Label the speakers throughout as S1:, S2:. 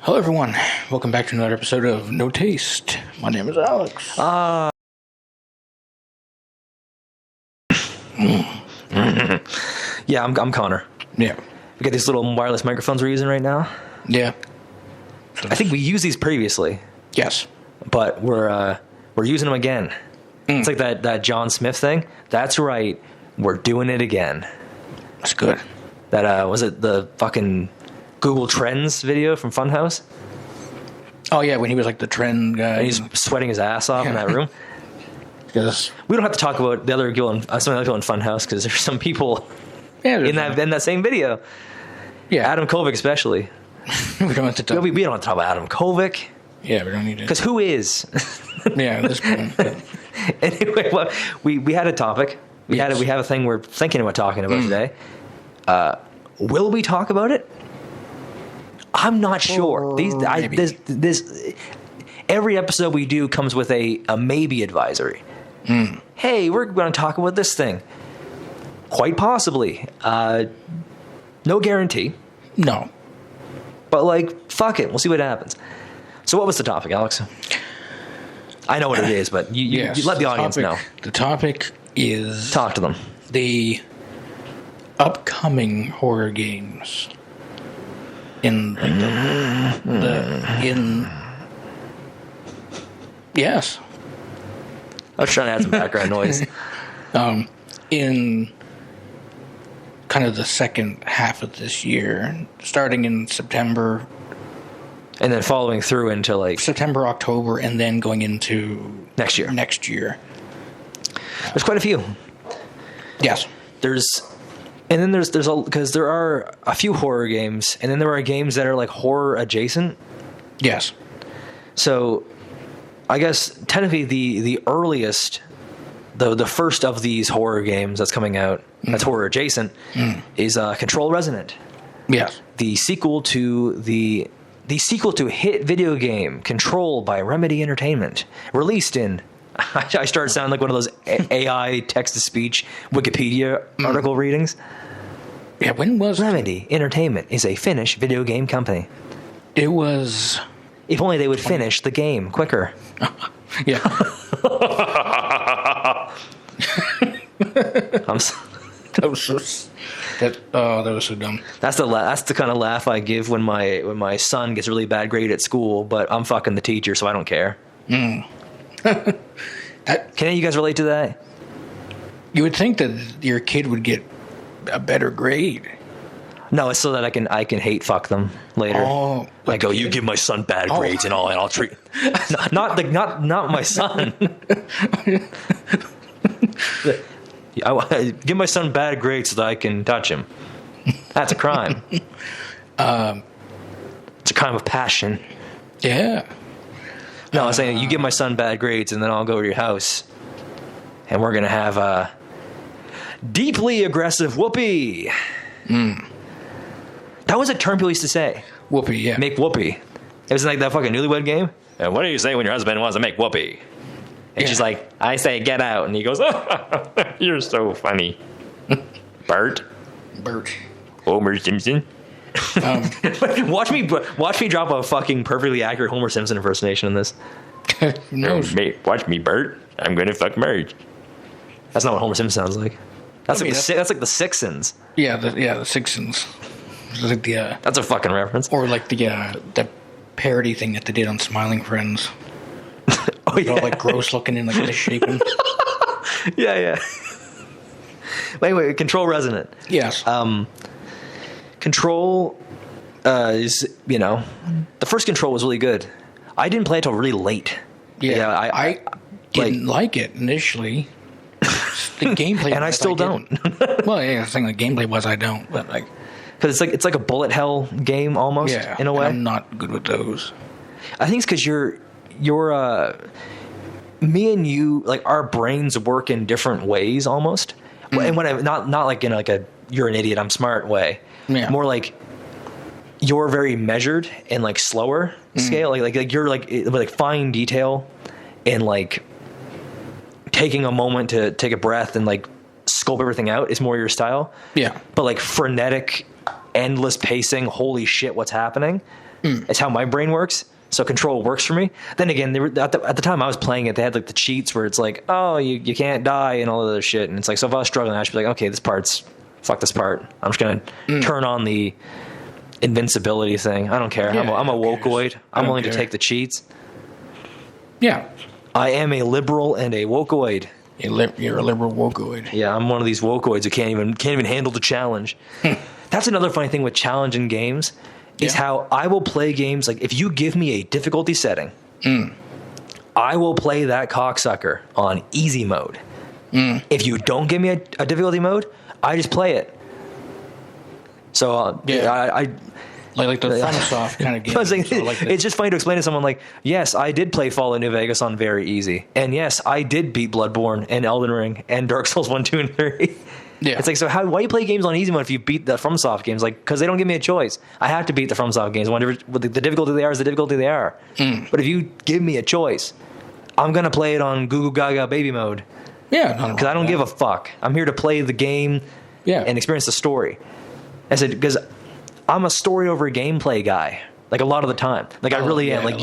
S1: Hello, everyone. Welcome back to another episode of No Taste. My name is Alex.
S2: Yeah, I'm Connor.
S1: Yeah.
S2: We got these little wireless microphones we're using right now.
S1: Yeah.
S2: I think we used these previously.
S1: Yes.
S2: But we're using them again. It's like that John Smith thing. That's right. We're doing it again.
S1: That's good.
S2: That was it the fucking Google Trends video from Funhouse?
S1: Oh, yeah, when he was like the trend guy.
S2: And he's sweating his ass off in that room.
S1: Yes.
S2: We don't have to talk about the other people in Funhouse because there's some people in that same video.
S1: Yeah.
S2: Adam Kovic especially.
S1: We don't have to talk.
S2: We don't have to talk about Adam Kovic.
S1: Yeah, we don't need to.
S2: Because who is?
S1: Yeah, this point.
S2: Anyway, well, we had a topic. We have a thing we're thinking about talking about today. Will we talk about it? I'm not sure. This every episode we do comes with a maybe advisory. Hey, we're going to talk about this thing. Quite possibly. No guarantee.
S1: No.
S2: But like, fuck it. We'll see what happens. So what was the topic, Alex? I know what it is, but you let the audience know.
S1: The topic is...
S2: Talk to them.
S1: The upcoming horror games. Yes.
S2: I was trying to add some background noise.
S1: In kind of the second half of this year, starting in September.
S2: And then following through into like...
S1: September, October, and then going into...
S2: Next year.
S1: There's
S2: quite a few.
S1: Yes.
S2: And then there's because there are a few horror games, and then there are games that are like horror adjacent.
S1: Yes.
S2: So, I guess technically the earliest, the first of these horror games that's coming out that's horror adjacent is Control Resonant.
S1: Yes.
S2: The sequel to the hit video game Control by Remedy Entertainment, released in. I started sounding like one of those AI text-to-speech Wikipedia article readings.
S1: Yeah, when was...
S2: Remedy Entertainment is a Finnish video game company.
S1: It was...
S2: If only they would finish the game quicker.
S1: Yeah. That was so dumb.
S2: That's the kind of laugh I give when my son gets a really bad grade at school, but I'm fucking the teacher, so I don't care. Can you guys relate to that?
S1: You would think that your kid would get a better grade.
S2: No, it's so that I can hate fuck them later.
S1: Oh,
S2: I go, you give my son bad grades and I'll treat not my son. I give my son bad grades so that I can touch him. That's a crime. It's a crime of passion.
S1: Yeah.
S2: No, I'm saying you give my son bad grades, and then I'll go to your house, and we're gonna have a deeply aggressive whoopee. That was a term people used to say.
S1: Whoopee, yeah.
S2: Make whoopee. It was like that fucking Newlywed Game. And what do you say when your husband wants to make whoopee? And she's like, I say get out, and he goes, oh, you're so funny, Bert. Homer Simpson. Watch me drop a fucking perfectly accurate Homer Simpson impersonation in this.
S1: No.
S2: Watch me, Bert. I'm gonna fuck Marge. That's not what Homer Simpson sounds like. That's like the Sixons.
S1: Yeah, the Sixons. Like
S2: that's a fucking reference.
S1: Or like the parody thing that they did on Smiling Friends.
S2: Oh yeah,
S1: all like gross looking and like misshapen.
S2: Yeah. Wait. Control Resonant.
S1: Yes.
S2: Control is, the first Control was really good. I didn't play it till really late.
S1: Yeah, I didn't like it initially. The gameplay,
S2: and I still don't.
S1: Well, yeah, the thing the gameplay was I don't, but like,
S2: because it's like a bullet hell game almost in a way.
S1: I'm not good with those.
S2: I think it's because you're me and you, like, our brains work in different ways almost. And when I not like in like a you're an idiot, I'm smart way.
S1: Yeah.
S2: More like you're very measured and like slower scale. Like you're like fine detail and like taking a moment to take a breath and like scope everything out is more your style.
S1: Yeah.
S2: But like frenetic, endless pacing, holy shit, what's happening? It's how my brain works. So Control works for me. Then again, at the time I was playing it, they had like the cheats where it's like, oh, you can't die and all of other shit. And it's like, so if I was struggling, I should be like, okay, fuck this part. I'm just going to turn on the invincibility thing. I don't care.
S1: Yeah,
S2: I'm a wokeoid. I'm willing to
S1: care.
S2: take the cheats.
S1: Yeah.
S2: I am a liberal and a wokeoid.
S1: You're a liberal wokeoid.
S2: Yeah, I'm one of these wokeoids who can't even handle the challenge. That's another funny thing with challenging games is how I will play games. Like if you give me a difficulty setting, I will play that cocksucker on easy mode. If you don't give me a difficulty mode, I just play it. So I
S1: like the FromSoft kind of game.
S2: It's just funny to explain to someone like, yes, I did play Fallout New Vegas on very easy, and yes, I did beat Bloodborne and Elden Ring and Dark Souls 1, 2, and 3. Yeah, it's like, so why do you play games on easy mode if you beat the FromSoft games? Like, because they don't give me a choice. I have to beat the FromSoft games. The difficulty they are is the difficulty they are. But if you give me a choice, I'm gonna play it on Goo Goo Gaga baby mode.
S1: Yeah,
S2: because I don't give a fuck. I'm here to play the game. And experience the story. I said, because I'm a story over gameplay guy. Like a lot of the time. Like I really am. Like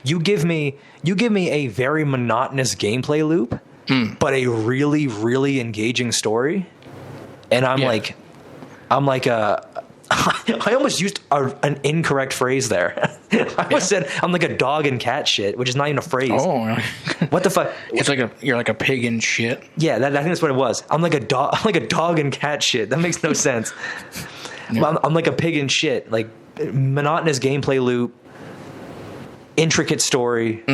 S2: you give me a very monotonous gameplay loop, but a really, really engaging story. And I'm like I almost used an incorrect phrase there. I almost said I'm like a dog and cat shit, which is not even a phrase.
S1: Oh,
S2: what the fuck?
S1: It's like you're like a pig and shit.
S2: Yeah, I think that's what it was. I'm like a dog and cat shit. That makes no sense. Yeah. I'm like a pig and shit. Like monotonous gameplay loop, intricate story.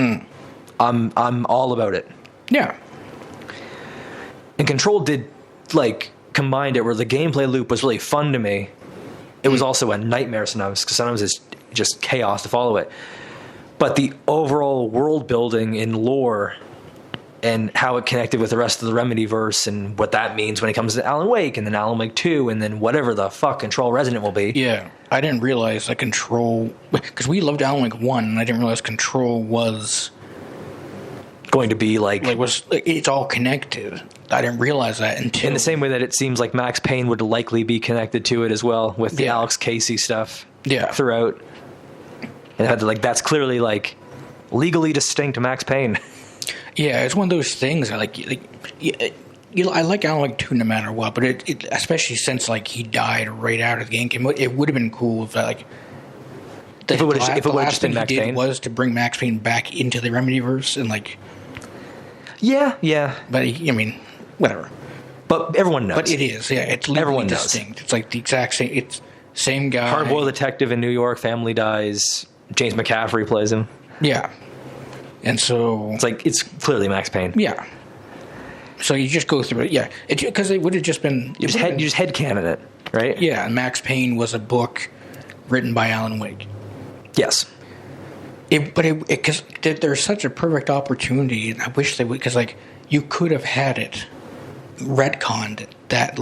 S2: I'm all about it.
S1: Yeah.
S2: And Control did like combined it where the gameplay loop was really fun to me. It was also a nightmare sometimes because sometimes it's just chaos to follow it. But the overall world building in lore and how it connected with the rest of the Remedyverse and what that means when it comes to Alan Wake and then Alan Wake 2 and then whatever the fuck Control Resident will be.
S1: Yeah, I didn't realize that Control... Because we loved Alan Wake 1 and I didn't realize Control was...
S2: going to be
S1: it's all connected. I didn't realize that until...
S2: In the same way that it seems like Max Payne would likely be connected to it as well with the Alex Casey stuff throughout. And I had to, that's clearly legally distinct Max Payne.
S1: Yeah, it's one of those things. I like Alan Wake 2 no matter what, but it especially since he died right out of the game came. It would have been cool if if it would have just been Max Payne was to bring Max Payne back into the Remedyverse and
S2: yeah.
S1: But I mean, whatever.
S2: But everyone knows.
S1: But it is, yeah. It's legally distinct. It's like the exact same. It's same guy.
S2: Hardboiled detective in New York. Family dies. James McCaffrey plays him.
S1: Yeah. And so
S2: it's clearly Max Payne.
S1: Yeah. So you just go through it, yeah. Because it would have just been
S2: you just headcanon it, right?
S1: Yeah. And Max Payne was a book written by Alan Wake.
S2: Yes.
S1: Because there's such a perfect opportunity, and I wish they would, because you could have had it retconned that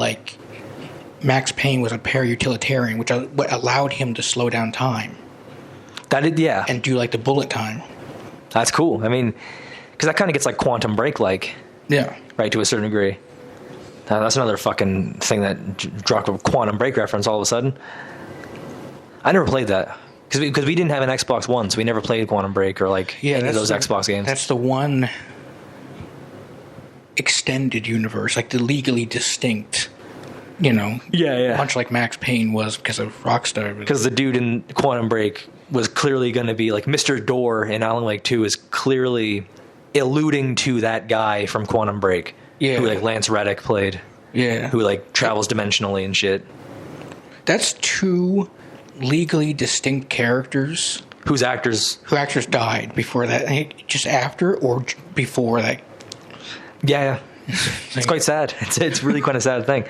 S1: Max Payne was a para-utilitarian, which allowed him to slow down time. And do the bullet time.
S2: That's cool. I mean, because that kind of gets Quantum Break
S1: yeah,
S2: right, to a certain degree. That's another fucking thing that dropped a Quantum Break reference all of a sudden. I never played that. Because we didn't have an Xbox One, so we never played Quantum Break or any of those Xbox games.
S1: That's the one extended universe, the legally distinct,
S2: Yeah.
S1: Much like Max Payne was because of Rockstar.
S2: Because the dude in Quantum Break was clearly going to be Mr. Door in Alan Wake 2 is clearly alluding to that guy from Quantum Break.
S1: Yeah.
S2: Who Lance Reddick played.
S1: Yeah.
S2: Who travels dimensionally and shit.
S1: That's two legally distinct characters
S2: who actors
S1: died before that, just after or before that.
S2: Yeah. It's quite sad. It's really quite a sad thing.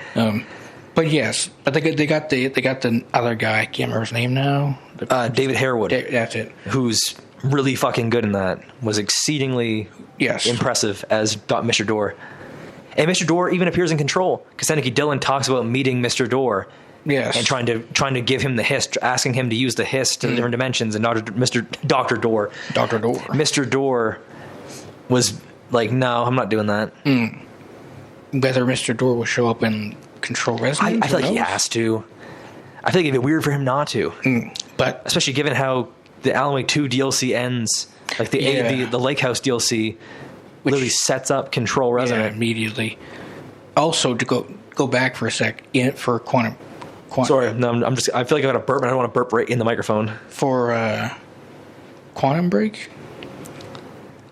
S1: But yes, but they got the other guy. I can't remember his name now.
S2: David Harewood.
S1: That's it.
S2: Who's really fucking good in that. Was exceedingly impressive as Mr. Door. And Mr. Door even appears in Control because Seneki Dillon talks about meeting Mr. Door.
S1: Yes.
S2: And trying to give him the hist, asking him to use the hist to the different dimensions, and Dr. Door. Mr. Door was no, I'm not doing that.
S1: Whether Mr. Door will show up in Control Resident,
S2: I feel like he has to. I feel like it'd be weird for him not to.
S1: But
S2: especially given how the Alan Wake 2 DLC ends, like the Lake House DLC literally sets up Control Resonant
S1: immediately. Also, to go back for a sec, for Quantum.
S2: Sorry, no, I feel like I got a burp, and I don't want to burp right in the microphone.
S1: For Quantum Break.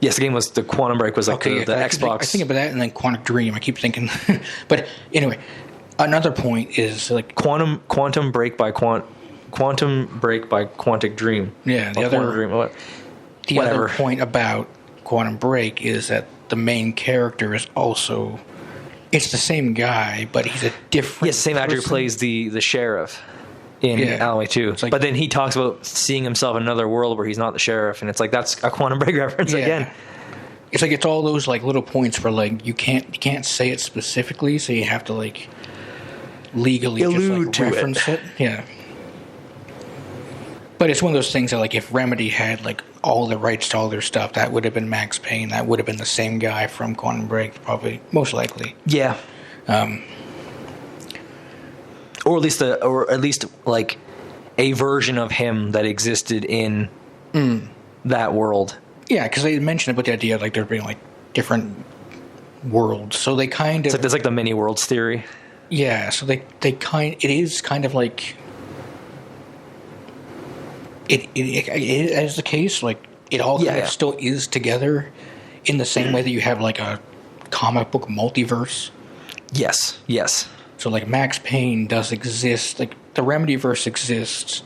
S2: Yes, the Quantum Break was like the Xbox.
S1: I think about that, and then Quantum Dream. I keep thinking, but anyway, another point is like
S2: Quantum Break by Quantic Dream.
S1: Yeah, the other point about Quantum Break is that the main character is also, it's the same guy, but he's a different.
S2: Yes, same actor who plays the sheriff in Alan Wake 2. Like, but then he talks about seeing himself in another world where he's not the sheriff, and it's like that's a Quantum Break reference again.
S1: It's like it's all those like little points where like you can't say it specifically, so you have to like legally
S2: allude
S1: just like reference it. Yeah. But it's one of those things that, like, if Remedy had, like, all the rights to all their stuff, that would have been Max Payne. That would have been the same guy from Quantum Break, probably, most likely.
S2: Yeah. Or at least, like, a version of him that existed in that world.
S1: Yeah, because they mentioned about the idea of, like, there being, like, different worlds. So they kind of...
S2: There's, like, the mini-worlds theory.
S1: Yeah, so it is kind of like... It is the case, like, it all kind of still is together in the same way that you have, like, a comic book multiverse.
S2: Yes.
S1: So, like, Max Payne does exist, like, the Remedyverse exists,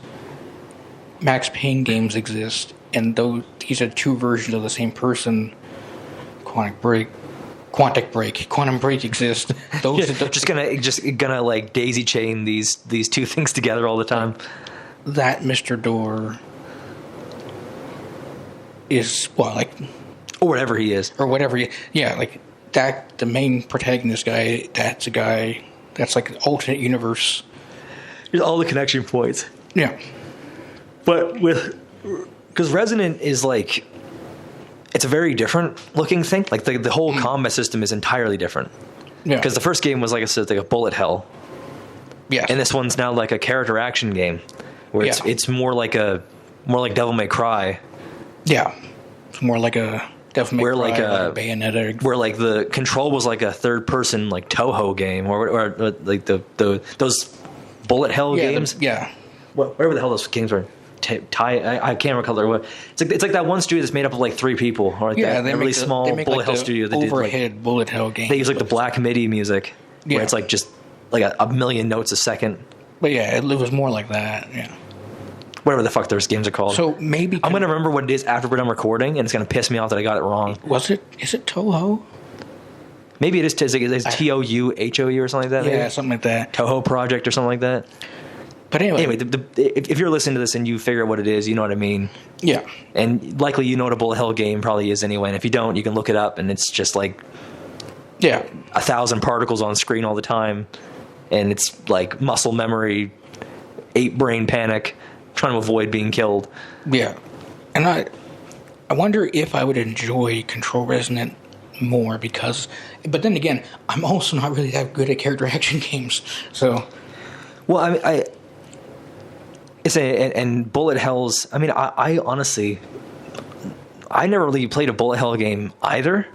S1: Max Payne games exist, and these are two versions of the same person. Quantum Break exists. Those
S2: just gonna like daisy chain these two things together all the time.
S1: That Mr. Door is like,
S2: or whatever he is,
S1: like that. The main protagonist guy. That's a guy. That's like an alternate universe.
S2: There's all the connection points.
S1: Yeah,
S2: but because Resonant is like, it's a very different looking thing. Like the whole combat system is entirely different. Yeah, because the first game was, like I said, like a bullet hell.
S1: Yeah,
S2: and this one's now like a character action game. Where it's more like Devil May Cry.
S1: Yeah, it's more like a Devil May Cry, like a Bayonetta.
S2: Where like the control was like a third person like Toho game, or like those bullet hell games. Whatever the hell those games were. I can't recall. It's like that one studio that's made up of like three people, or like that really small bullet hell studio that
S1: overhead
S2: did
S1: bullet hell game.
S2: They use like the black MIDI music, where it's like just like a million notes a second.
S1: But yeah, it was more like that. Yeah.
S2: Whatever the fuck those games are called.
S1: So maybe
S2: I'm going to remember what it is after we're done recording, and it's going to piss me off that I got it wrong.
S1: Is it Toho?
S2: Maybe it is Touhou or something like that.
S1: Yeah, something like that.
S2: Toho Project or something like that.
S1: But anyway,
S2: if you're listening to this and you figure out what it is, you know what I mean.
S1: Yeah.
S2: And likely you know what a bullet hell game probably is anyway. And if you don't, you can look it up, and it's just like 1,000 particles on screen all the time. And it's like muscle memory, 8 brain panic, trying to avoid being killed.
S1: Yeah. And I wonder if I would enjoy Control Resonant more but then again, I'm also not really that good at character action games. So.
S2: Well, and bullet hells, I mean, I honestly, I never really played a bullet hell game either.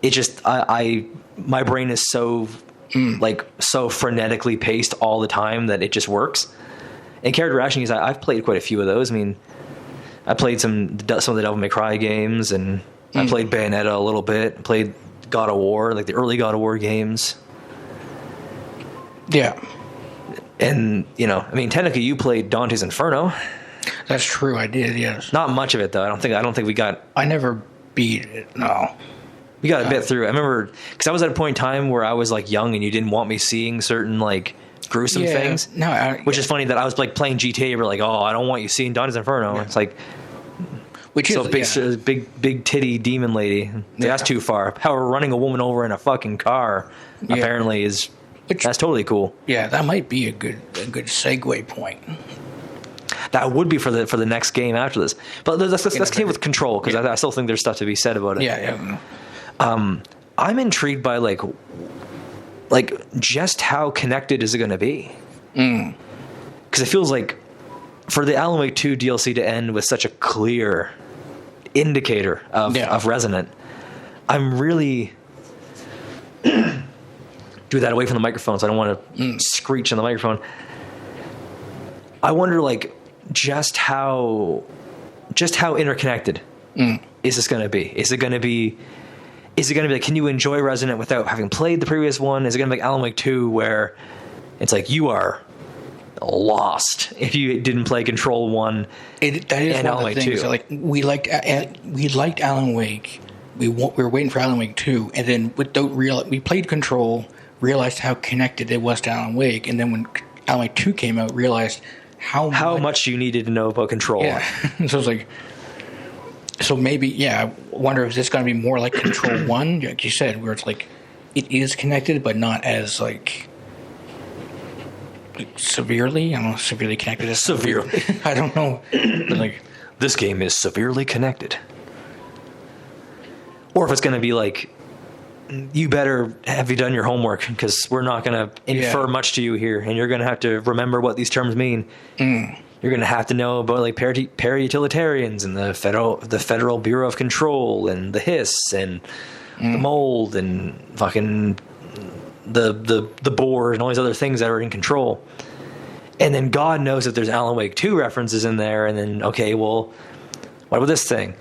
S2: It just, my brain is so... so frenetically paced all the time that it just works. And character action games, I've played quite a few of those. I mean, I played some of the Devil May Cry games, and I played Bayonetta a little bit. Played God of War, like the early God of War games.
S1: Yeah.
S2: And, I mean, technically you played Dante's Inferno.
S1: That's true, I did, yes.
S2: Not much of it, though. I don't think we got...
S1: I never beat it, no.
S2: We got a bit through. I remember, because I was at a point in time where I was like young, and you didn't want me seeing certain like gruesome things.
S1: No,
S2: which is funny that I was like playing GTA. We're like, oh, I don't want you seeing Dante's Inferno. Yeah. It's like, big titty demon lady. That's too far. However, running a woman over in a fucking car apparently is that's totally cool.
S1: Yeah, that might be a good segue point.
S2: That would be for the next game after this. But let's continue with Control, because I still think there's stuff to be said about it.
S1: Yeah.
S2: I'm intrigued by like just how connected is it going to be? Because it feels like for the Alan Wake 2 DLC to end with such a clear indicator of Resonant, I'm really do that away from the microphone, so I don't want to screech on the microphone. I wonder, like, just how interconnected is this going to be? Is it going to be like, can you enjoy Resonant without having played the previous one? Is it going to be like Alan Wake 2, where it's like you are lost if you didn't play Control 1
S1: that is
S2: and
S1: one
S2: Alan
S1: of the
S2: Wake
S1: things.
S2: 2?
S1: Like, we liked Alan Wake. We were waiting for Alan Wake 2, and then we played Control, realized how connected it was to Alan Wake, and then when Alan Wake 2 came out, realized how
S2: much you needed to know about Control.
S1: Yeah. So it's like, so maybe, I wonder if this is going to be more like Control 1, like you said, where it's like, it is connected, but not as, like severely. I don't know, severely connected as
S2: severely.
S1: I don't know. But like,
S2: this game is severely connected. Or if it's going to be like, you better have you done your homework, because we're not going to infer much to you here, and you're going to have to remember what these terms mean. You're going to have to know about like para-utilitarians and the Federal Bureau of Control and the hiss and the mold and fucking the board and all these other things that are in Control. And then God knows that there's Alan Wake 2 references in there, and then, okay, well, what about this thing?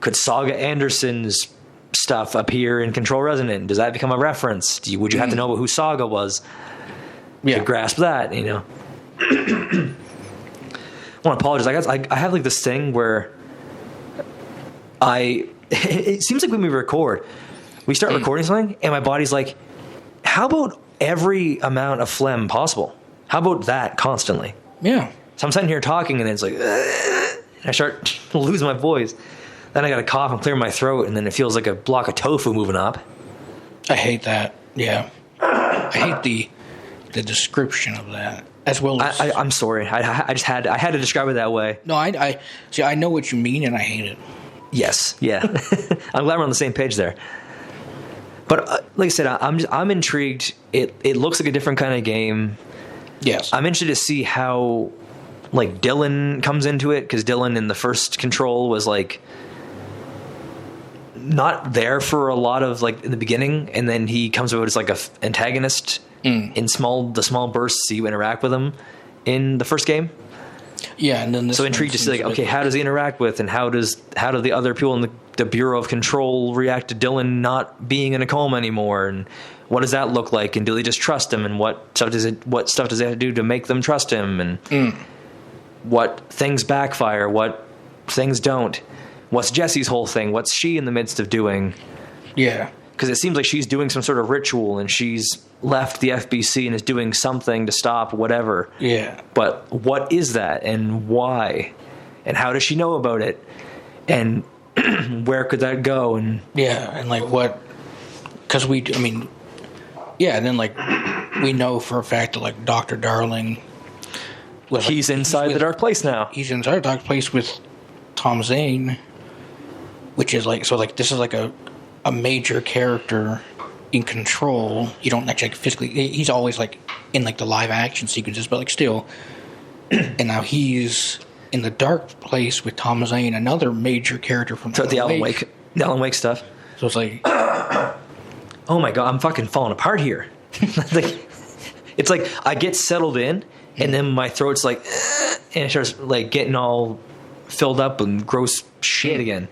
S2: Could Saga Anderson's stuff appear in Control Resonant? Does that become a reference? Would you have to know who Saga was to grasp that, you know? I want to apologize. I guess I have like this thing where it seems like when we record, we start recording something, and my body's like, how about every amount of phlegm possible? How about that constantly?
S1: Yeah.
S2: So I'm sitting here talking, and it's like, I start to lose my voice. Then I got to cough and clear my throat, and then it feels like a block of tofu moving up.
S1: I hate that. Yeah. I hate the description of that, as well as...
S2: I'm sorry. I had to describe it that way.
S1: No, I see. I know what you mean, and I hate it.
S2: Yes. Yeah. I'm glad we're on the same page there. But like I said, I'm intrigued. It looks like a different kind of game.
S1: Yes.
S2: I'm interested to see how, like, Dylan comes into it, because Dylan in the first Control was like not there for a lot of, like, in the beginning, and then he comes out as like a antagonist in the small bursts you interact with him in the first game.
S1: Yeah, and then
S2: so intrigued to see, like, okay, how does he interact with, and how do the other people in the Bureau of Control react to Dylan not being in a coma anymore, and what does that look like, and do they just trust him, and what stuff does it have to do to make them trust him, and what things backfire, what things don't. What's Jessie's whole thing? What's she in the midst of doing?
S1: Yeah.
S2: Because it seems like she's doing some sort of ritual, and she's left the FBC and is doing something to stop whatever.
S1: Yeah.
S2: But what is that, and why? And how does she know about it? And where could that go? And
S1: yeah, and like what... Because and then like we know for a fact that like Dr. Darling...
S2: He's inside the Dark Place now.
S1: He's inside the Dark Place with Tom Zane, which is like... So like this is like a major character in Control. You don't actually physically... He's always like in like the live action sequences, but like still... And now he's in the Dark Place with Tom Zane, another major character from
S2: the Alan Wake stuff.
S1: So it's like...
S2: Oh my god, I'm fucking falling apart here. It's like I get settled in, and then my throat's like, and it starts like getting all filled up and gross shit again.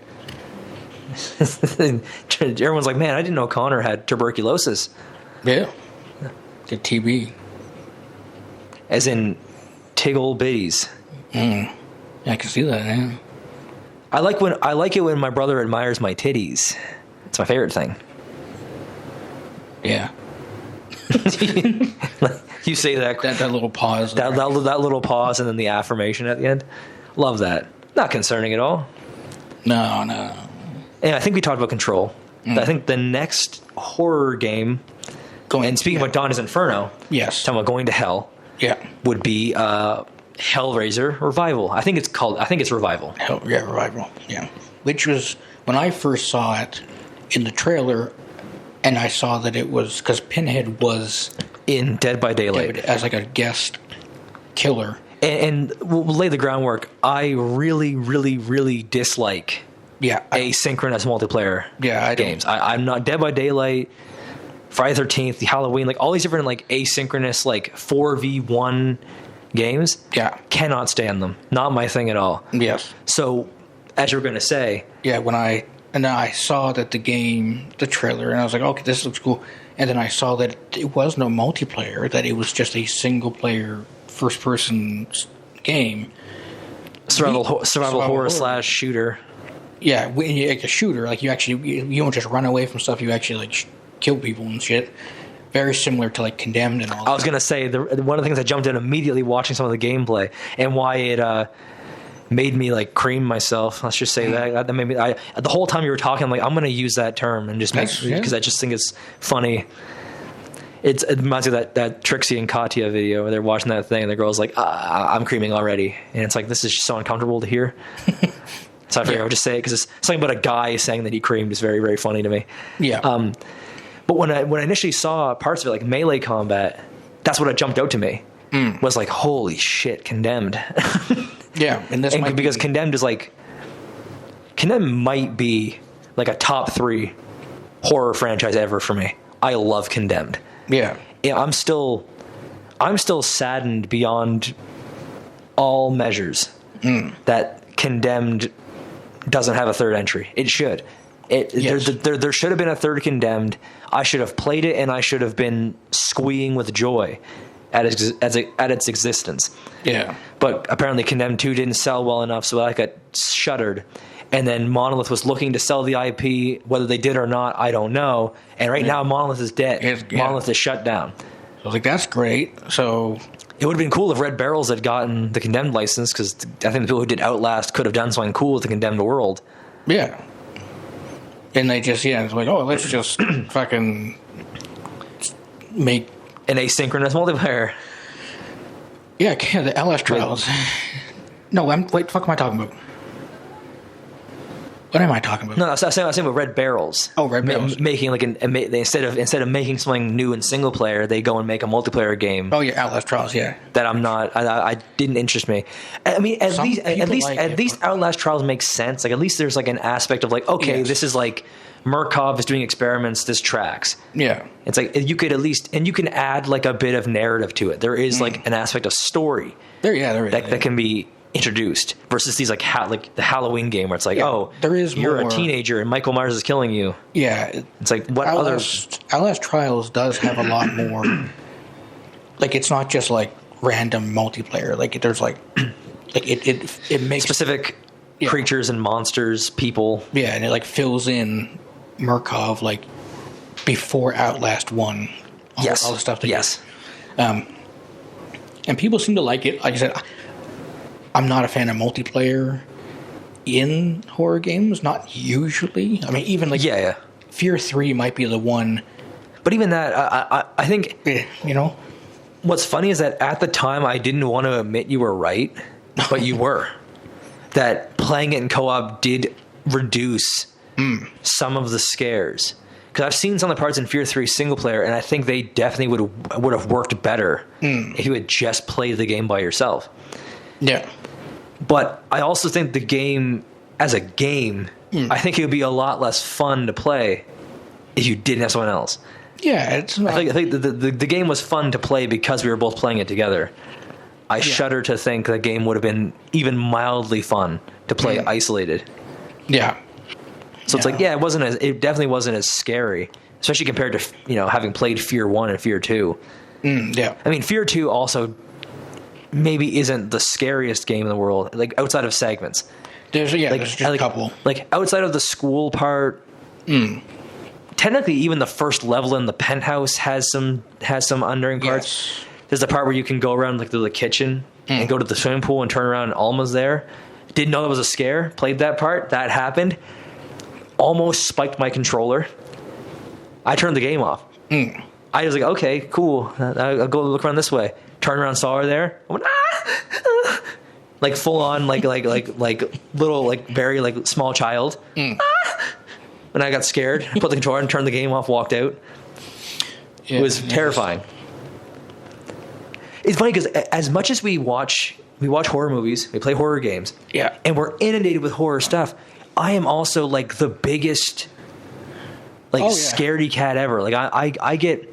S2: Everyone's like, man, I didn't know Connor had tuberculosis.
S1: Yeah. The TB.
S2: As in Tiggle Bitties.
S1: Yeah, I can see that, yeah.
S2: I like it when my brother admires my titties. It's my favorite thing.
S1: Yeah.
S2: You say that
S1: little pause.
S2: That little pause, and then the affirmation at the end. Love that. Not concerning at all.
S1: No.
S2: And I think we talked about Control. I think the next horror game, and speaking about Dante's Inferno,
S1: yes,
S2: talking about going to hell, would be Hellraiser Revival. I think it's Revival.
S1: Revival. Yeah, which was when I first saw it in the trailer, and I saw that it was because Pinhead was
S2: in Dead by Daylight
S1: as like a guest killer.
S2: And we'll lay the groundwork. I really, really, really dislike asynchronous multiplayer games. I'm not Dead by Daylight, Friday the 13th, the Halloween, like all these different like asynchronous like 4v1 games.
S1: Yeah.
S2: Cannot stand them. Not my thing at all.
S1: Yes.
S2: So, as you were going to say.
S1: Yeah, when I saw that the trailer, and I was like, okay, this looks cool. And then I saw that it was no multiplayer, that it was just a single player first person game.
S2: Survival horror / shooter.
S1: Yeah, when you like a shooter, like you don't just run away from stuff, you actually like kill people and shit. Very similar to like Condemned and all that.
S2: I was going to say, one of the things I jumped in immediately watching some of the gameplay and why it made me like cream myself. Let's just say that made me. The whole time you were talking, I'm like, I'm going to use that term and just because I just think it's funny. It reminds me of that Trixie and Katya video where they're watching that thing and the girl's like, I'm creaming already. And it's like, this is just so uncomfortable to hear. So I figured I would just say it because it's something about a guy saying that he creamed is very, very funny to me.
S1: Yeah.
S2: But when I initially saw parts of it, like melee combat, that's what jumped out to me. Was like, holy shit, Condemned.
S1: Yeah,
S2: because Condemned is like, Condemned might be like a top 3 horror franchise ever for me. I love Condemned.
S1: Yeah.
S2: I'm still saddened beyond all measures that Condemned doesn't have a third entry. It should. There should have been a third Condemned. I should have played it, and I should have been squeeing with joy at its existence.
S1: Yeah.
S2: But apparently Condemned 2 didn't sell well enough, so that got shuttered. And then Monolith was looking to sell the IP. Whether they did or not, I don't know. And right now, Monolith is dead. Monolith is shut down.
S1: So I was like, that's great. So
S2: it would have been cool if Red Barrels had gotten the Condemned license, because I think the people who did Outlast could have done something cool with the Condemned world.
S1: Yeah. And they just, it's like, oh, let's just fucking make
S2: an asynchronous multiplayer.
S1: Yeah, the LS Trials. No, fuck am I talking about? What am I talking about?
S2: No, I was saying about Red Barrels.
S1: Oh, Red Barrels.
S2: Making like instead of making something new in single player, they go and make a multiplayer game.
S1: Oh yeah, Outlast Trials. Yeah.
S2: That I'm not. I didn't interest me. I mean, at least Outlast Trials makes sense. Like at least there's like an aspect of like, okay, this is like Murkoff is doing experiments. This tracks.
S1: Yeah.
S2: It's like you could at least, and you can add like a bit of narrative to it. There is like an aspect of story. There is that can be introduced versus these like the Halloween game where it's like,
S1: there is
S2: you're
S1: more.
S2: A teenager and Michael Myers is killing you.
S1: Yeah,
S2: it's like what
S1: Outlast Trials does have a lot more. Like it's not just like random multiplayer. Like there's like it makes
S2: specific creatures and monsters, people.
S1: Yeah, and it like fills in Murkoff like before Outlast 1. All the stuff. And people seem to like it. Like I said, I'm not a fan of multiplayer in horror games. Not usually. I mean, even like Fear 3 might be the one.
S2: But even that, I think what's funny is that at the time I didn't want to admit you were right, but you were. That playing it in co-op did reduce some of the scares. Because I've seen some of the parts in Fear 3 single player, and I think they definitely would have worked better if you had just played the game by yourself.
S1: Yeah.
S2: But I also think the game, as a game, I think it would be a lot less fun to play if you didn't have someone else.
S1: Yeah, it's not...
S2: I think the game was fun to play because we were both playing it together. I shudder to think the game would have been even mildly fun to play isolated.
S1: Yeah.
S2: So it's like, it definitely wasn't as scary, especially compared to, having played Fear 1 and Fear 2.
S1: Yeah.
S2: I mean, Fear 2 also maybe isn't the scariest game in the world, like outside of segments.
S1: There's just a couple.
S2: Like outside of the school part, technically even the first level in the penthouse has some unnerving parts.
S1: Yes.
S2: There's a part where you can go around like through the kitchen and go to the swimming pool and turn around and Alma's there. Didn't know that was a scare. Played that part. That happened. Almost spiked my controller. I turned the game off. I was like, okay, cool. I'll go look around this way. Turn around, saw her there. I went, ah! Like full on, like little, like very like small child. Ah! And I got scared. Put the controller and turned the game off. Walked out. It was terrifying. It's funny because as much as we watch we watch horror movies, we play horror games,
S1: Yeah.
S2: and we're inundated with horror stuff. I am also like the biggest scaredy cat ever. Like I get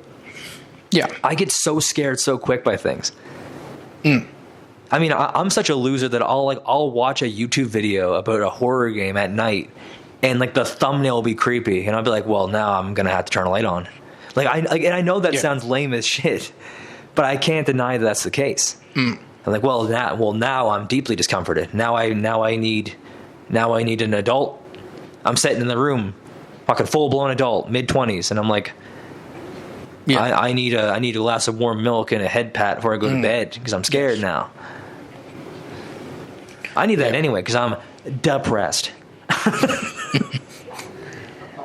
S2: so scared so quick by things. I mean, I'm such a loser that I'll watch a YouTube video about a horror game at night, and like the thumbnail will be creepy, and I'll be like, well, now I'm gonna have to turn a light on. And I know that sounds lame as shit, but I can't deny that that's the case. I'm like, now I'm deeply discomforted. Now I need an adult. I'm sitting in the room, fucking full blown adult, mid-20s, and I'm like, I need a glass of warm milk and a head pat before I go to bed because I'm scared now. I need that anyway because I'm depressed.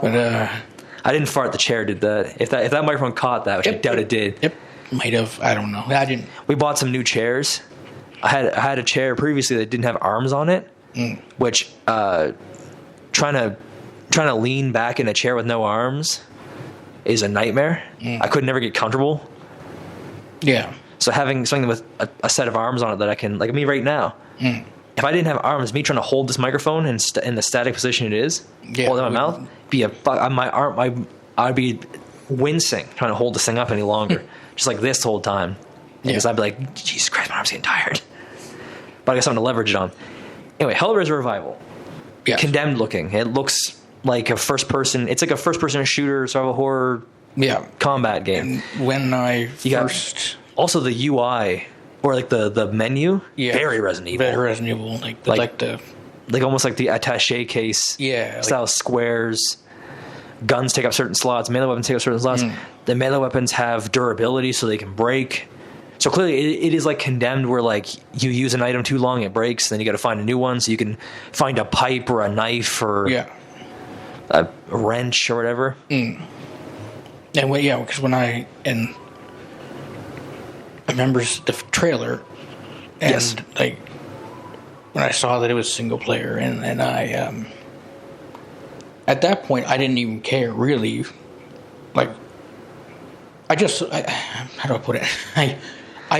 S1: But
S2: I didn't fart. The chair did that. If that microphone caught that, which I doubt it did.
S1: Yep, might have. I don't know. I didn't.
S2: We bought some new chairs. I had a chair previously that didn't have arms on it, which trying to lean back in a chair with no arms is a nightmare. I could never get comfortable.
S1: Yeah.
S2: So having something with a set of arms on it that I can, like me right now. If I didn't have arms, me trying to hold this microphone in the static position it is, hold it in my mouth, I'd be wincing trying to hold this thing up any longer, just like this the whole time. Because I'd be like, Jesus Christ, my arm's getting tired. But I got something to leverage it on. Anyway, Hellraiser Revival.
S1: Yeah.
S2: Condemned looking. It looks like a first person. It's like a first person shooter, survival horror combat game.
S1: And when I first...
S2: Also the UI... Or like the menu, very Resident Evil.
S1: Very Resident Evil, like
S2: almost like the attaché case, style squares. Guns take up certain slots. Melee weapons take up certain slots. The melee weapons have durability, so they can break. So clearly, it is like Condemned, where like you use an item too long, it breaks. Then you got to find a new one, so you can find a pipe or a knife or a wrench or whatever.
S1: And because when I remember the trailer, and like when I saw that it was single player, and I at that point I didn't even care really. Like how do I put it? I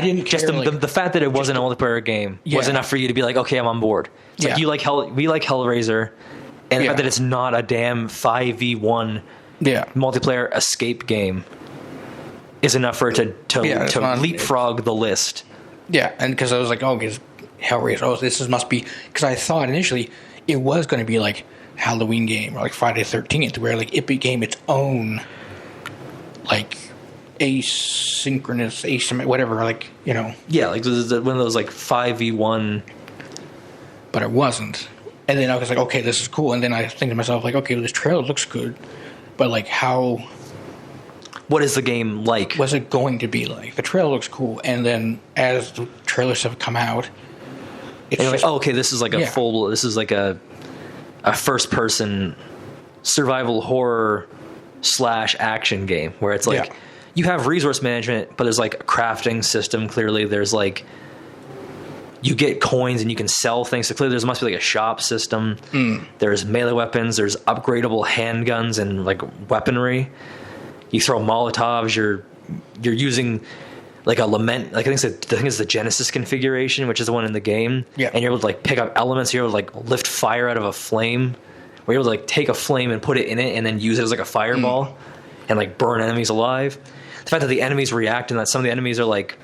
S1: didn't care.
S2: Just the fact that it wasn't a multiplayer game was enough for you to be like, okay, I'm on board. It's like we like Hellraiser, and the fact that it's not a damn 5v1 multiplayer escape game is enough for it to leapfrog the list. Yeah, and because I was like, because Hellraiser, this must be... Because I thought initially it was going to be like Halloween game or like Friday the 13th, where like it became its own like asynchronous, whatever, like, you know. Yeah, like one of those like 5v1... But it wasn't. And then I was like, okay, this is cool. And then I think to myself, like, okay, well, this trailer looks good, but like how... What is the game like? What's it going to be like? The trailer looks cool, and then as the trailers have come out, it's just, like, okay, this is like this is like a first-person survival horror / action game where it's like you have resource management, but there's like a crafting system. Clearly, there's like you get coins and you can sell things. So clearly, there must be like a shop system. There's melee weapons. There's upgradable handguns and like weaponry. You throw Molotovs. You're using like a lament. Like I think it's the Genesis configuration, which is the one in the game. Yeah. And you're able to like pick up elements. You're able to like lift fire out of a flame. Where you're able to like take a flame and put it in it, and then use it as like a fireball, and like burn enemies alive. The fact that the enemies react, and that some of the enemies are like,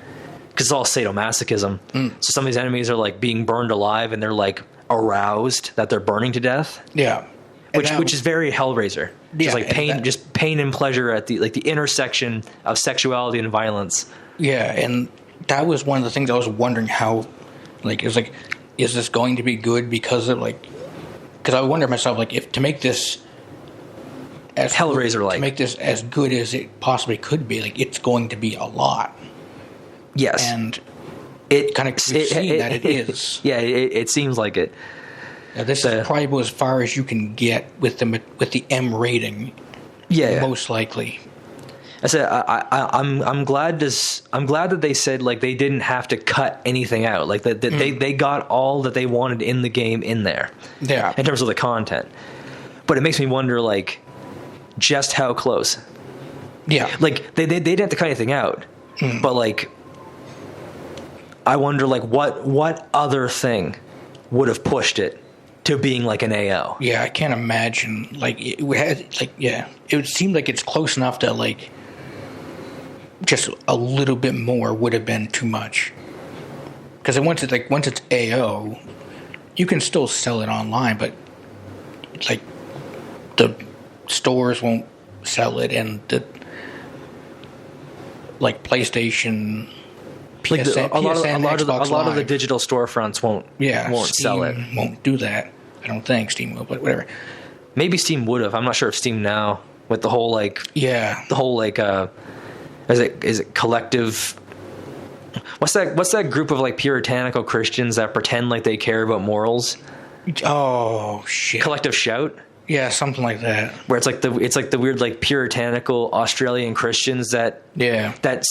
S2: because it's all sadomasochism. So some of these enemies are like being burned alive, and they're like aroused that they're burning to death. Yeah. Which is very Hellraiser. Just like pain, just pain and pleasure at the intersection of sexuality and violence. Yeah, and that was one of the things I was wondering how, like, it was like, is this going to be good because of like, because I wonder myself, like, if to make this as Hellraiser like, to make this as good as it possibly could be, like, it's going to be a lot. Yes, and it kind of that it is. Yeah, it seems like it. Now, this is probably as far as you can get with the M rating. Yeah, most likely. I said I'm glad that they said like they didn't have to cut anything out. Like that they got all that they wanted in the game in there. Yeah. In terms of the content, but it makes me wonder like just how close. Yeah. Like they didn't have to cut anything out, but like I wonder, like, what other thing would have pushed it to being like an AO?
S1: Yeah, I can't imagine. Like, it would seem like it's close enough that, like, just a little bit more would have been too much. Because once it's AO, you can still sell it online, but like the stores won't sell it, and the like PlayStation, PSN,
S2: a lot
S1: Xbox
S2: of the
S1: Live.
S2: digital storefronts won't sell it.
S1: Steam won't do that. I don't think Steam will, but whatever.
S2: Maybe Steam would have. I'm not sure if Steam now, with the whole like is it collective. What's that group of like puritanical Christians that pretend like they care about morals?
S1: Oh shit!
S2: Collective Shout.
S1: Yeah, something like that.
S2: Where it's like the weird like puritanical Australian Christians that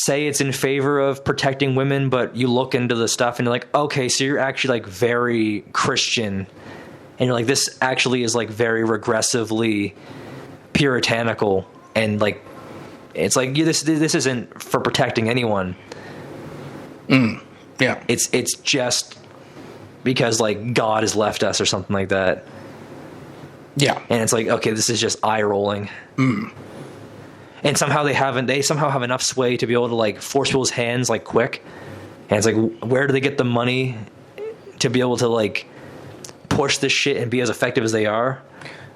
S2: say it's in favor of protecting women, but you look into the stuff and you're like, okay, so you're actually like very Christian, and you're like, this actually is like very regressively puritanical, and like it's like this isn't for protecting anyone.
S1: Yeah,
S2: it's just because like God has left us or something like that.
S1: Yeah,
S2: and it's like, okay, this is just eye rolling. And somehow they somehow have enough sway to be able to like force people's hands like quick. And it's like, where do they get the money to be able to like push this shit and be as effective as they are?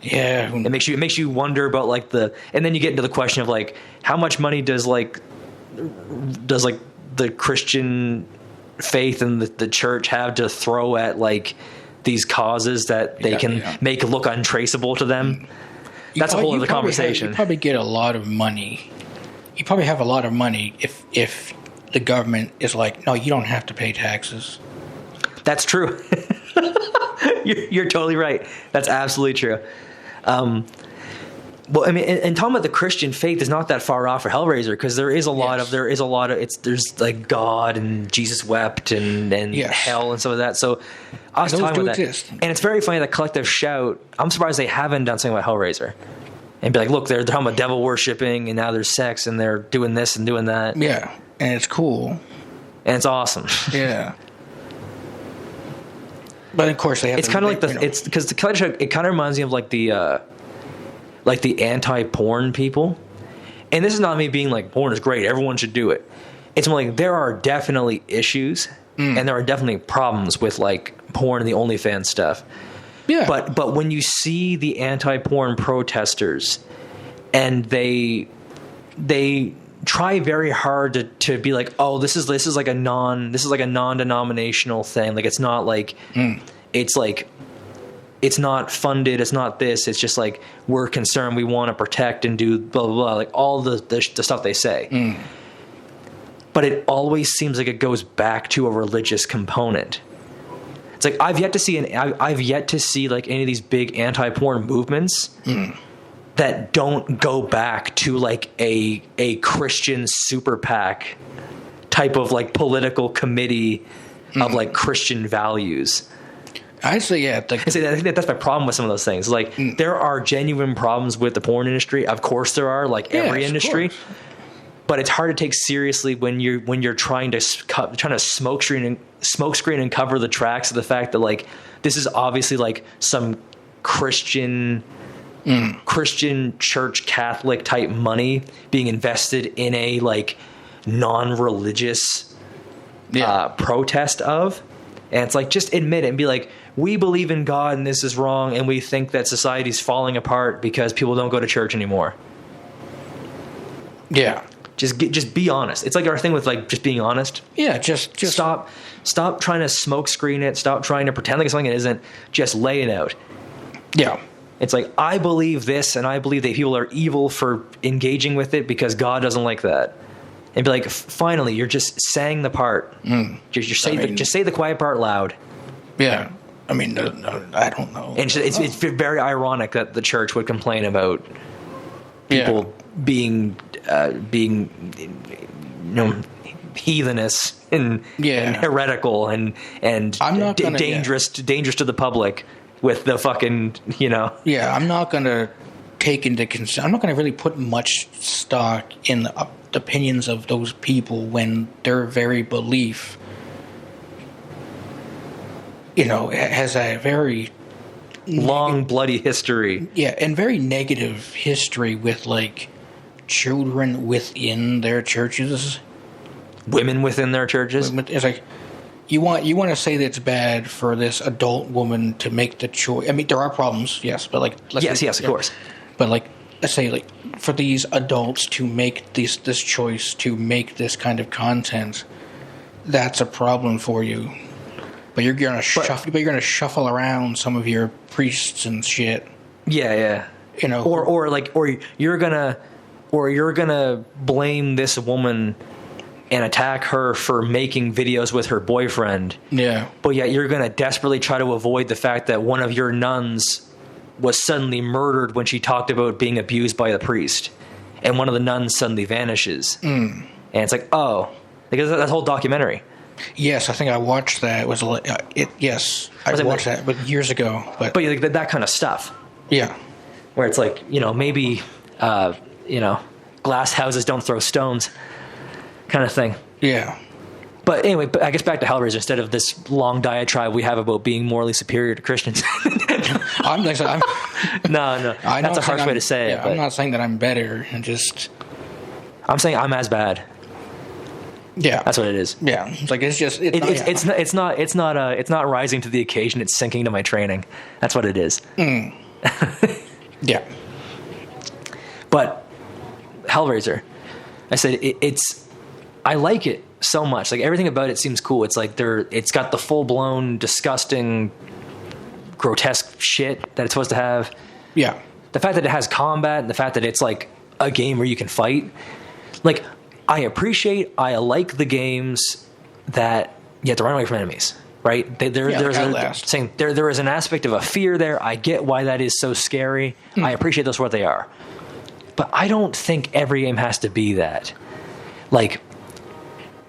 S1: Yeah,
S2: it makes you wonder about like and then you get into the question of like, how much money does the Christian faith and the church have to throw at like these causes that they can make look untraceable to them? That's a whole other conversation.
S1: You probably get a lot of money. You probably have a lot of money if the government is like, no, you don't have to pay taxes.
S2: That's true. You're totally right. That's absolutely true. Well, I mean, and talking about the Christian faith is not that far off for Hellraiser, because there's like God and Jesus wept and hell and some of that. So I was talking about that, and it's very funny that Collective Shout. I'm surprised they haven't done something about Hellraiser and be like, look, they're talking about devil worshipping, and now there's sex, and they're doing this and doing that.
S1: Yeah, and it's cool,
S2: and it's awesome.
S1: Yeah. But of course they have.
S2: It's kind of like it's because the Collective Shout. It kind of reminds me of like the anti-porn people. And this is not me being like, porn is great, everyone should do it. It's more like, there are definitely issues and there are definitely problems with like porn and the OnlyFans stuff. Yeah. But when you see the anti-porn protesters and they try very hard to be like, oh, this is like a non-denominational thing. Like, it's not like it's like, it's not funded, it's not this, it's just like, we're concerned, we want to protect and do blah, blah, blah, like all the stuff they say. But it always seems like it goes back to a religious component. It's like, I've yet to see like any of these big anti-porn movements that don't go back to like a Christian super PAC type of like political committee of like Christian values.
S1: I say, yeah.
S2: I think that's my problem with some of those things. Like, there are genuine problems with the porn industry. Of course, there are, like every industry. But it's hard to take seriously when you're trying to smoke screen and cover the tracks of the fact that like this is obviously like some Christian church Catholic type money being invested in a like non-religious protest of. And it's like, just admit it and be like, we believe in God and this is wrong, and we think that society's falling apart because people don't go to church anymore. Yeah. Just be honest. It's like our thing with like just being honest.
S1: Yeah, just
S2: stop trying to smoke screen it. Stop trying to pretend like it's something it isn't. Just lay it out. Yeah. It's like, I believe this, and I believe that people are evil for engaging with it because God doesn't like that. And be like, finally, you're just saying the part. Just say the quiet part loud. Yeah. I mean, I don't know. And it's very ironic that the church would complain about people being heathenish and heretical and dangerous to the public with the fucking, Yeah, I'm not going to take into consideration. I'm not going to really put much stock in the opinions of those people when their very belief
S1: has a very
S2: long, bloody history.
S1: Yeah, and very negative history with, like, children within their churches.
S2: Women within their churches.
S1: It's like, you want to say that it's bad for this adult woman to make the choice. I mean, there are problems, yes, but, like...
S2: Yes, of course.
S1: But, like, let's say, like, for these adults to make this choice to make this kind of content, that's a problem for you. But you're gonna shuffle around some of your priests and shit.
S2: Yeah. Or you're gonna blame this woman and attack her for making videos with her boyfriend.
S1: Yeah.
S2: But yet you're gonna desperately try to avoid the fact that one of your nuns was suddenly murdered when she talked about being abused by the priest, and one of the nuns suddenly vanishes. And it's like, oh, because that whole documentary.
S1: Yes, I think I watched that. It was I watched that, but years ago. But
S2: like that kind of stuff.
S1: Yeah,
S2: where it's like, maybe glass houses don't throw stones, kind of thing.
S1: Yeah.
S2: But anyway, I guess back to Hellraiser, instead of this long diatribe we have about being morally superior to Christians.
S1: No.
S2: That's a harsh way to say it. But
S1: I'm not saying that I'm better.
S2: I'm saying I'm as bad.
S1: Yeah,
S2: that's what it is.
S1: Yeah, it's like
S2: it's not rising to the occasion. It's sinking to my training. That's what it is.
S1: Yeah.
S2: But Hellraiser, I said I like it so much. Like, everything about it seems cool. It's like it's got the full blown disgusting, grotesque shit that it's supposed to have.
S1: Yeah.
S2: The fact that it has combat, and the fact that it's like a game where you can fight. Like, I like the games that you have to run away from enemies, right? There is an aspect of a fear there. I get why that is so scary. I appreciate those for what they are. But I don't think every game has to be that. Like,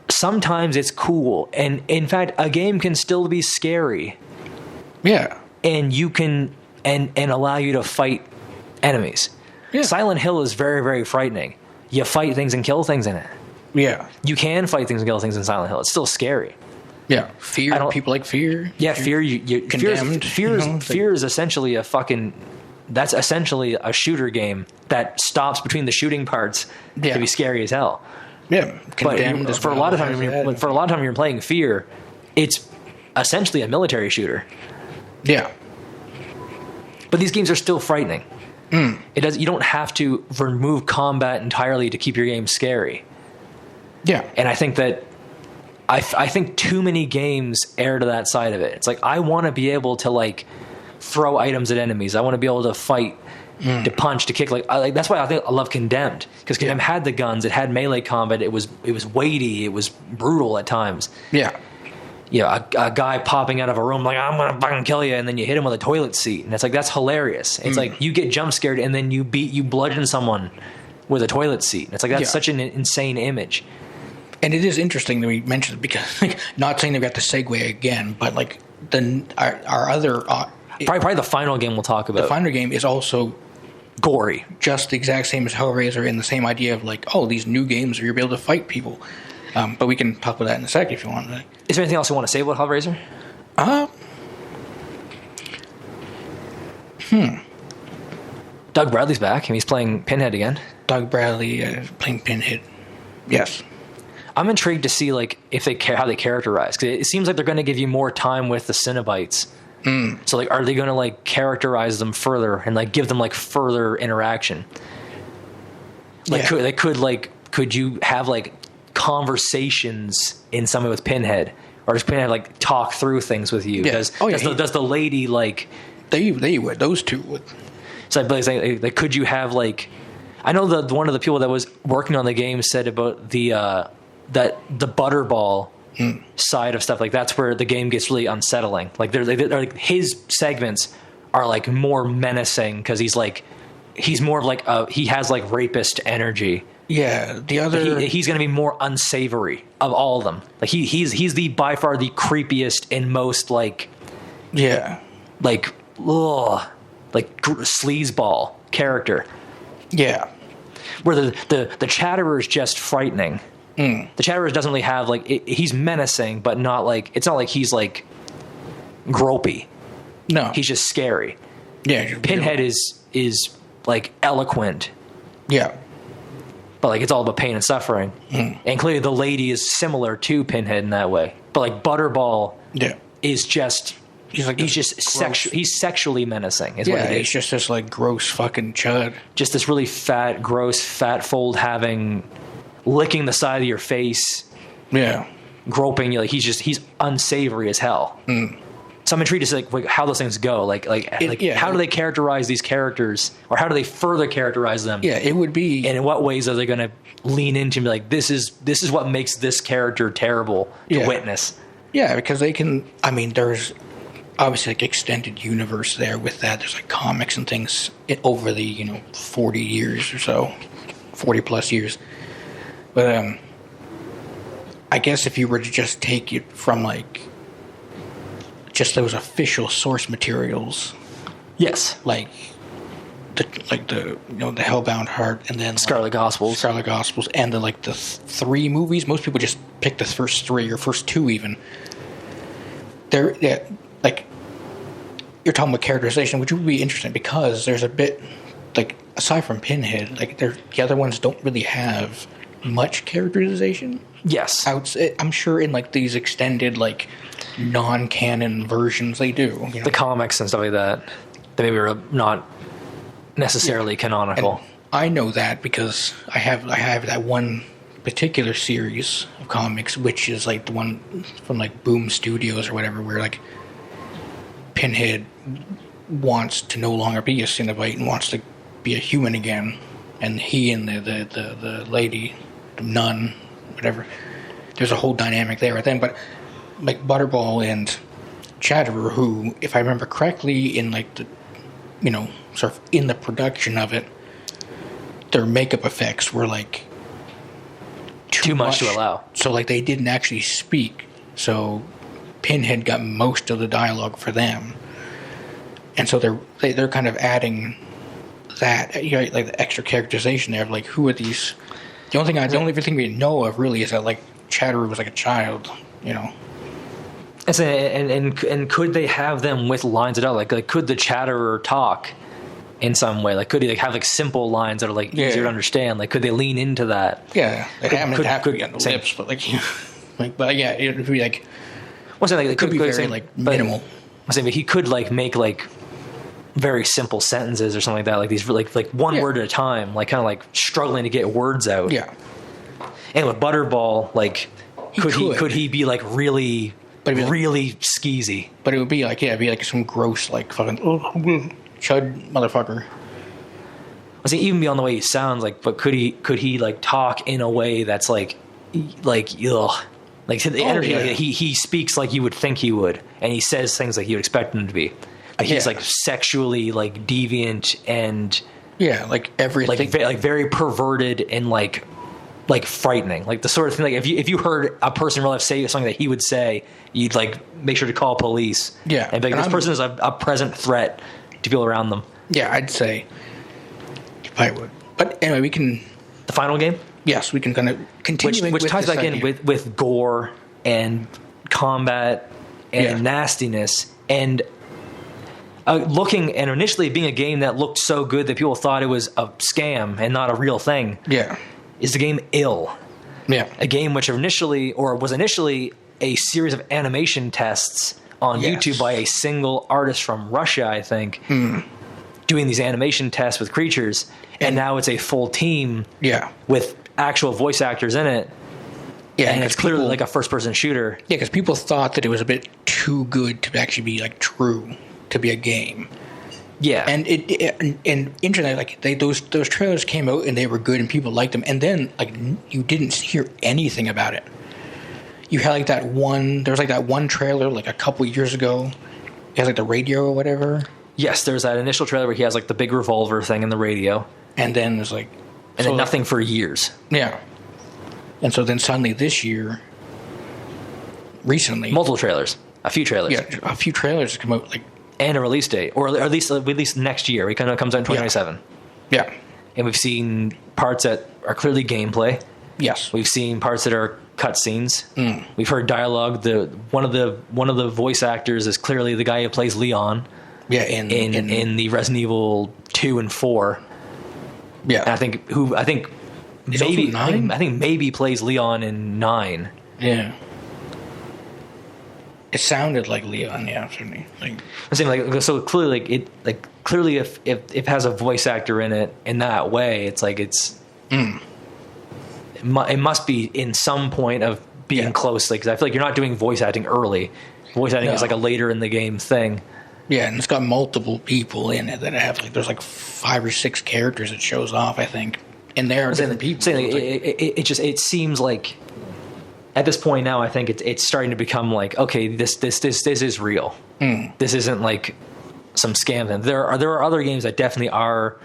S2: sometimes it's cool. And in fact, a game can still be scary.
S1: Yeah.
S2: And you can, and allow you to fight enemies. Yeah. Silent Hill is very, very frightening. You fight things and kill things in it.
S1: Yeah.
S2: You can fight things and kill things in Silent Hill. It's still scary.
S1: Yeah. Fear. People like fear.
S2: Yeah, fear.
S1: Condemned.
S2: Fear is essentially that's essentially a shooter game that stops between the shooting parts to be scary as hell.
S1: Yeah.
S2: Condemned. But for a lot of time you're playing Fear, it's essentially a military shooter.
S1: Yeah.
S2: But these games are still frightening. You don't have to remove combat entirely to keep your game scary.
S1: Yeah.
S2: And I think that I think too many games err to that side of it. It's like, I want to be able to, like, throw items at enemies. I want to be able to fight, to punch, to kick. That's why I love Condemned, because Condemned had the guns, it had melee combat, it was weighty, it was brutal at times.
S1: Yeah.
S2: A guy popping out of a room like, I'm gonna fucking kill you, and then you hit him with a toilet seat, and it's like, that's hilarious. It's like, you get jump scared and then you bludgeon someone with a toilet seat. And it's like, that's such an insane image.
S1: And it is interesting that we mentioned it, because, like, not saying that we have to segue again, but, like, our other
S2: probably the final game we'll talk about.
S1: The final game is also
S2: gory,
S1: just the exact same as Hellraiser, and the same idea of, like, these new games where you'll be able to fight people. But we can talk about that in a sec if you want.
S2: Is there anything else you want to say about Hellraiser? Doug Bradley's back, and he's playing Pinhead again.
S1: Doug Bradley playing Pinhead. Yes.
S2: I'm intrigued to see, like, how they characterize, because it seems like they're going to give you more time with the Cenobites. So, like, are they going to, like, characterize them further and, like, give them, like, further interaction? Like, could you have, like, conversations in something with Pinhead, or does Pinhead, like, talk through things with you?
S1: Yeah.
S2: Does the lady, like,
S1: they would, those two would.
S2: So, like, could you have, like, I know that one of the people that was working on the game said about the butterball side of stuff, like, that's where the game gets really unsettling. Like, they're like, his segments are, like, more menacing, because he's more of, like, he has, like, rapist energy.
S1: Yeah,
S2: he's going to be more unsavory of all of them. Like, he's the by far the creepiest and most, like, like, sleazeball character.
S1: Yeah,
S2: where the Chatterer is just frightening. The Chatterer doesn't really have, like, he's menacing, but not like, it's not like he's, like, gropey.
S1: No.
S2: He's just scary.
S1: Yeah.
S2: Pinhead is like eloquent.
S1: Yeah.
S2: But like it's all about pain and suffering. And clearly the lady is similar to Pinhead in that way. But like Butterball is just he's sexually menacing is what it is.
S1: He's just this like gross fucking chud.
S2: Just this really fat, gross, fat fold having, licking the side of your face.
S1: Yeah.
S2: Groping you, like he's unsavory as hell. So I'm intrigued to see like how those things go. Like how do they characterize these characters, or how do they further characterize them?
S1: Yeah, it would be.
S2: And in what ways are they going to lean into and be like, this is what makes this character terrible to witness?
S1: Yeah, because they can. I mean, there's obviously like extended universe there with that. There's like comics and things over the 40 years or so, 40 plus years. But I guess if you were to just take it from like just those official source materials,
S2: yes,
S1: like the the Hellbound Heart, and then
S2: Scarlet Gospels,
S1: and then like the 3 movies. Most people just pick the first 3 or first 2 even. They're like, you're talking about characterization, which would be interesting because there's a bit like, aside from Pinhead, like the other ones don't really have much characterization.
S2: Yes,
S1: I'm sure in like these extended like non-canon versions they do.
S2: The comics and stuff like that maybe are not necessarily canonical.
S1: And I know that because I have that one particular series of comics, which is like the one from like Boom Studios or whatever, where like Pinhead wants to no longer be a Cenobite and wants to be a human again, and he and the lady, the nun, whatever, there's a whole dynamic there right then. But like Butterball and Chatterer, who, if I remember correctly, in like the sort of in the production of it, their makeup effects were like too much
S2: to allow.
S1: So like they didn't actually speak. So Pinhead got most of the dialogue for them, and so they're kind of adding that, like the extra characterization there of like, who are these? The only thing we know of really is that like Chatterer was like a child,
S2: And could they have them with lines that are like could the Chatterer talk in some way? Like could he have like simple lines that are like easier to understand? Like could they lean into that?
S1: Yeah, they have to be on the lips, but but yeah, it would be like.
S2: Well, like,
S1: it could be very like minimal.
S2: I'm saying, but he could like make like very simple sentences or something like that, like these like one word at a time, like kind of like struggling to get words out.
S1: Yeah.
S2: And with Butterball, like could he be like really skeezy?
S1: But it would be like it'd be like some gross like fucking chud motherfucker.
S2: I see, even beyond the way he sounds, like, but could he like talk in a way that's like ugh. Like the energy, like, he speaks like you would think he would, and he says things like you would expect him to be. Like he's like sexually like deviant and
S1: like everything,
S2: like very perverted and like frightening. Like the sort of thing, like if you heard a person in real life say something that he would say, you'd like make sure to call police.
S1: Yeah,
S2: and be like, this person is a present threat to people around them.
S1: Yeah, I'd say you probably would. But anyway, we can.
S2: The final game.
S1: Yes, we can kind of continue.
S2: Which ties back in with gore and combat and nastiness and looking, and initially being a game that looked so good that people thought it was a scam and not a real thing.
S1: Yeah,
S2: is the game Ill?
S1: Yeah,
S2: a game which was initially a series of animation tests on YouTube by a single artist from Russia, I think, doing these animation tests with creatures, and now it's a full team.
S1: Yeah,
S2: with actual voice actors in it. Yeah, and it's clearly like a first-person shooter.
S1: Yeah, because people thought that it was a bit too good to actually be like true to be a game.
S2: Yeah,
S1: and and internet, like those trailers came out and they were good and people liked them, and then like you didn't hear anything about it. You had like there was like that one trailer like a couple years ago. It has like the radio or whatever.
S2: Yes, there's that initial trailer where he has like the big revolver thing in the radio,
S1: and then there's like.
S2: And then nothing for years.
S1: Yeah. And so then suddenly this year, recently...
S2: multiple trailers. A few trailers.
S1: Yeah, a few trailers come out.
S2: And a release date. Or at least next year. It kind of comes out in 2027.
S1: Yeah.
S2: And we've seen parts that are clearly gameplay.
S1: Yes.
S2: We've seen parts that are cutscenes. We've heard dialogue. One of the voice actors is clearly the guy who plays Leon.
S1: Yeah,
S2: in the Resident Evil 2 and 4.
S1: Yeah,
S2: and I think maybe plays Leon in 9.
S1: Yeah. It sounded like Leon, yeah, certainly.
S2: I'm saying so clearly clearly if it has a voice actor in it in that way, it's like it must be in some point of being close, because I feel like you're not doing voice acting early. Voice acting is like a later in the game thing.
S1: Yeah, and it's got multiple people in it that have there's 5 or 6 characters it shows off, I think. And there are different people.
S2: It seems like at this point now, I think it's starting to become okay, this is real. This isn't like some scam thing. There are other games that definitely are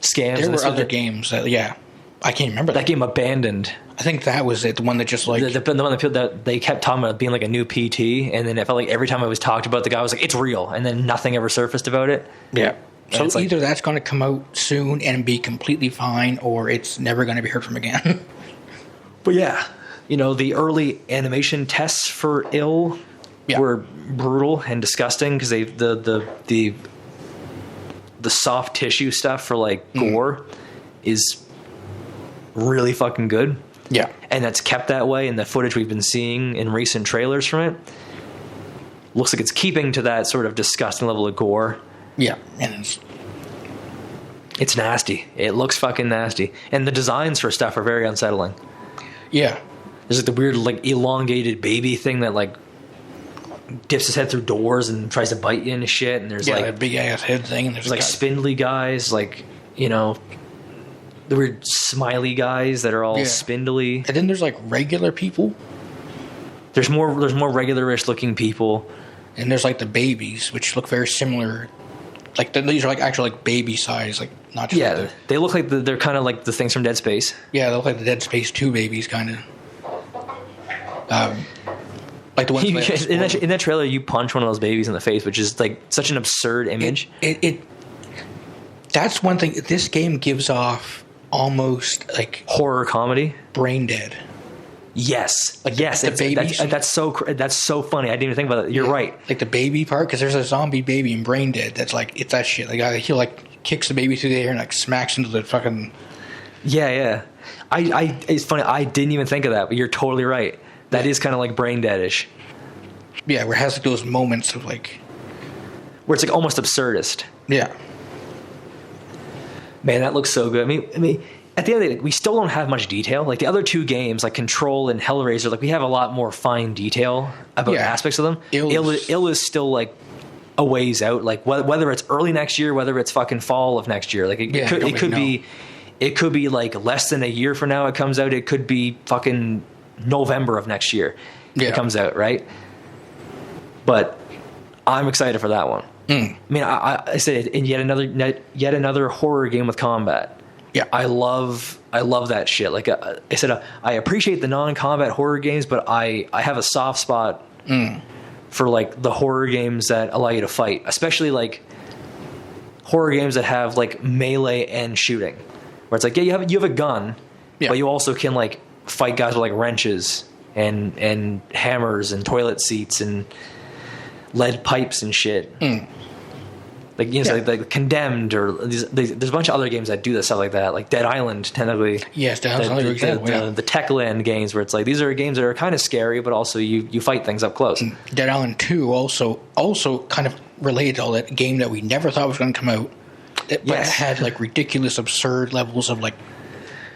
S2: scams.
S1: There were other games that I can't remember
S2: that game. Abandoned.
S1: I think that was it. The one that just
S2: the one that they kept talking about being like a new PT, and then it felt like every time it was talked about, the guy was like, "It's real," and then nothing ever surfaced about it.
S1: Yeah. So either that's going to come out soon and be completely fine, or it's never going to be heard from again.
S2: But yeah, the early animation tests for Ill were brutal and disgusting, because the soft tissue stuff for gore is really fucking good.
S1: Yeah.
S2: And that's kept that way in the footage we've been seeing in recent trailers from it. Looks like it's keeping to that sort of disgusting level of gore.
S1: Yeah, and
S2: it's nasty. It looks fucking nasty. And the designs for stuff are very unsettling.
S1: Yeah.
S2: There's the weird
S1: elongated
S2: baby thing that dips his head through doors and tries to bite you and shit. And there's
S1: that big ass head thing. And
S2: there's spindly guys, the weird smiley guys that are all spindly.
S1: And then there's regular people.
S2: There's more regular-ish looking people.
S1: And there's the babies, which look very similar. These are actually baby size, not just
S2: they look like they're kind of like the things from Dead Space.
S1: Yeah, they look like the Dead Space 2 babies, kind of. Like the ones
S2: in that trailer, you punch one of those babies in the face, which is such an absurd image.
S1: That's one thing. This game gives off almost
S2: horror comedy,
S1: brain dead.
S2: Yes, yes,
S1: the babies.
S2: That's so funny. I didn't even think about it. You're right.
S1: The baby part, because there's a zombie baby in Brain Dead. That's it's that shit. He kicks the baby through the air and smacks into the fucking.
S2: Yeah. It's funny. I didn't even think of that, but you're totally right. That is kind of Brain Dead-ish.
S1: Yeah, where it has those moments of where
S2: it's almost absurdist.
S1: Yeah.
S2: Man, that looks so good. I mean, at the end of the day, we still don't have much detail. The other two games, Control and Hellraiser, we have a lot more fine detail about aspects of them. Ill is still a ways out. Whether it's early next year, whether it's fucking fall of next year, it could be less than a year from now it comes out. It could be fucking November of next year it comes out, right? But I'm excited for that one. I mean, I said in yet another horror game with combat.
S1: Yeah,
S2: I love that shit. I said, I appreciate the non-combat horror games, but I have a soft spot for the horror games that allow you to fight, especially horror games that have melee and shooting, where it's you have a gun, but you also can fight guys with wrenches and hammers and toilet seats and lead pipes and shit. Condemned, or there's a bunch of other games that do this stuff like that, Dead Island, technically.
S1: Yes, Dead Island.
S2: The Techland games, where it's these are games that are kind of scary, but also you fight things up close.
S1: Dead Island 2 also kind of related to all that, game that we never thought was going to come out, but it had ridiculous, absurd levels of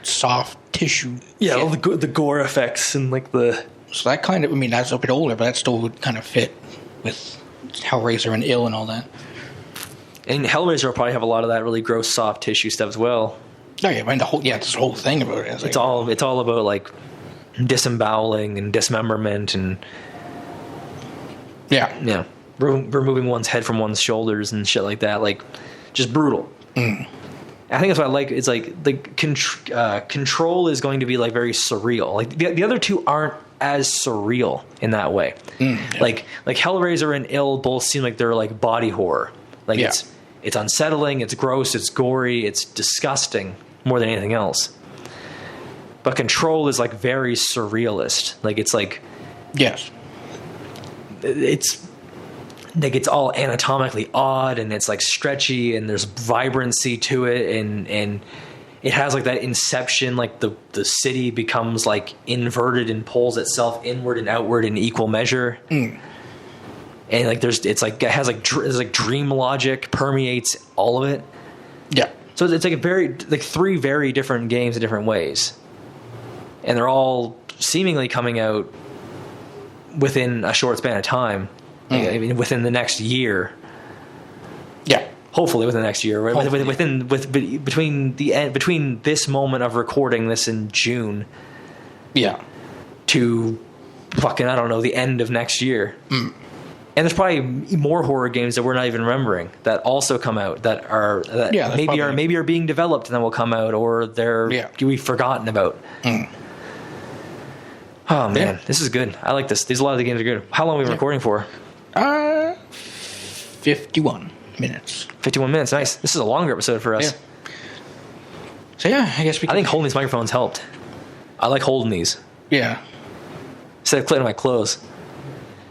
S1: soft tissue.
S2: Yeah, all the gore effects and the.
S1: So that kind of, that's a bit older, but that still would kind of fit with Hellraiser and Ill and all that.
S2: And Hellraiser will probably have a lot of that really gross soft tissue stuff as well.
S1: Oh yeah, this whole thing about it.
S2: It's all about disemboweling and dismemberment and removing one's head from one's shoulders and shit like that. Just brutal. I think that's what I like. It's Control is going to be very surreal. The other two aren't as surreal in that way. Hellraiser and Ill both seem like they're body horror. It's unsettling, it's gross, it's gory, it's disgusting more than anything else. But Control is like very surrealist. Like it's like
S1: Yes.
S2: it's like it's all anatomically odd and it's like stretchy and there's vibrancy to it and it has like that Inception, like the city becomes like inverted and pulls itself inward and outward in equal measure. And like it has like dream logic permeates all of it.
S1: Yeah.
S2: So it's like three very different games in different ways. And they're all seemingly coming out within a short span of time. I mean, within the next year.
S1: Yeah.
S2: Hopefully within the next year. Right? Between this moment of recording this in June.
S1: Yeah.
S2: To fucking, I don't know, the end of next year. And there's probably more horror games that we're not even remembering that also come out that maybe are being developed and then will come out, or we've forgotten about. Oh man, this is good. I like this. A lot of the games are good. How long have we been recording for?
S1: 51 minutes.
S2: 51 minutes. Nice. This is a longer episode for us.
S1: Yeah. So yeah, I guess
S2: I think holding these microphones helped. I like holding these.
S1: Yeah.
S2: Instead of clipping my clothes.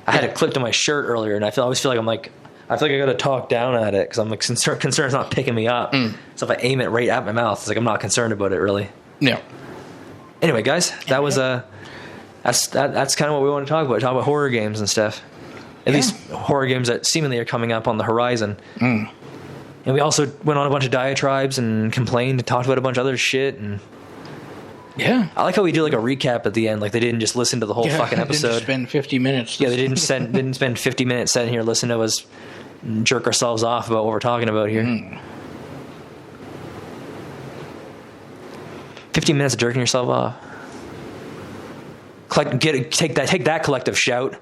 S2: I had it clipped to my shirt earlier, and I always feel like I got to talk down at it because I'm like concerned it's not picking me up. So if I aim it right at my mouth, it's like I'm not concerned about it really.
S1: Yeah.
S2: Anyway, guys, that was that's kind of what we want to talk about. Talk about horror games and stuff. At least horror games that seemingly are coming up on the horizon. And we also went on a bunch of diatribes and complained and talked about a bunch of other shit. And
S1: yeah,
S2: I like how we do like a recap at the end. Like they didn't just listen to the whole fucking episode.
S1: They didn't spend 50 minutes.
S2: Yeah, they didn't spend 50 minutes sitting here listening to us jerk ourselves off about what we're talking about here. 15 minutes of jerking yourself off. Take that collective shout.